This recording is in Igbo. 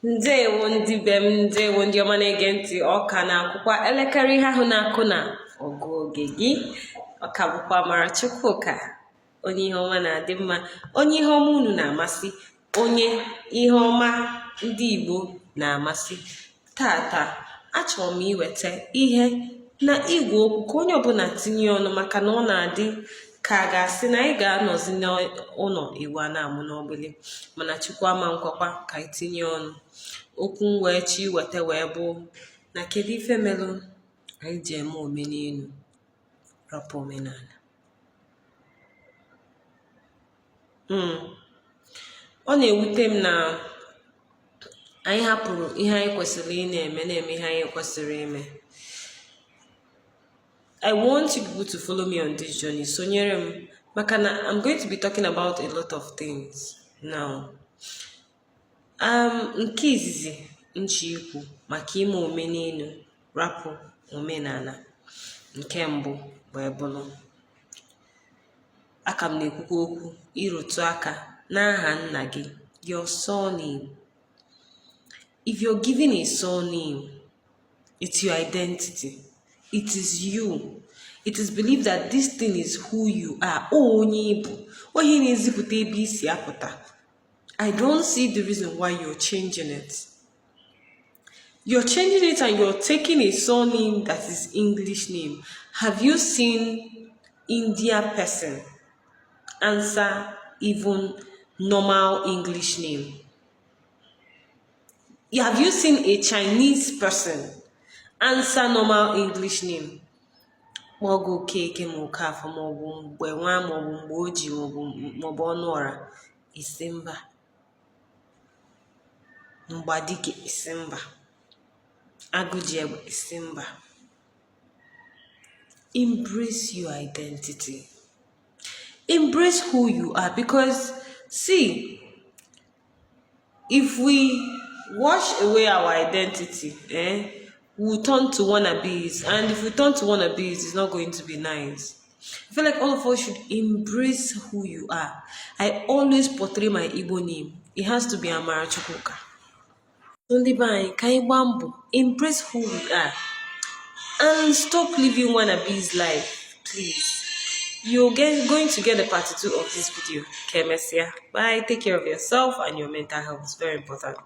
Ndewo ndị be m, ndewo ndị ọma na-ege ntị. Ọka na-akwụkwa elekere ihe ahụ na-akụ na ọgụ oge gị. Ọka bụkwa Amara Chukwuka, onye ihe ọma na-adị mma, onye ihe ọma unu na-amasị, onye ihe ọma ndị Igbo na-amasị. Tata achọrọ m iweta ihe na igwe okwu ka onye ọbụla tinye ọnụ, maka na ọ na-adị ka a ga-asị na anyị ga-anọzi n'ụlọ Igbo a na-amụ n'ọgbele, mana Chukwu ama nkwakwa ka anyị tinye ọnụ. Okwu m wee chi weta wee bụ na kedu ife melụ anyị ji eme omenelu rapụ omenala. Ọ na-ewute m na anyị hapụrụ ihe anyị kwesịrị ị na-eme ihe anyị kwesịrị ime. I want you people to follow me on this journey. Sonyere m, maka na I'm going to be talking about a lot of things now. Nke izizi nchi ikwu maka ime omenelu rapụ omenala. Nke mbụ wee bụrụ, aka m na-ekwukwa okwu ịrụtụ aka n'aha nna gị, your surname. If you're given a surname, it's your identity. It is you. It is believed that this thing is who you are. I don't see the reason why you're changing it. You're changing it and you're taking a surname that is English name. Have you seen India person answer even normal English name? Have you seen a Chinese person answer normal English name? Mogo keke mokafa mobu mgbenwa mobu mgboji mobu ọnụọra isimba. Mgbadike isimba. Agụjiegbe isimba. Embrace your identity. Embrace who you are, because see, if we wash away our identity, we'll turn to wannabes, and if we turn to wannabes, it's not going to be nice. I feel like all of us should embrace who you are. I always portray my Igbo name. It has to be Amara Chukwuka. Embrace who we are and stop living wannabes life, please. You're going to get the part 2 of this video. Kemesia. Bye. Take care of yourself and your mental health. It's very important.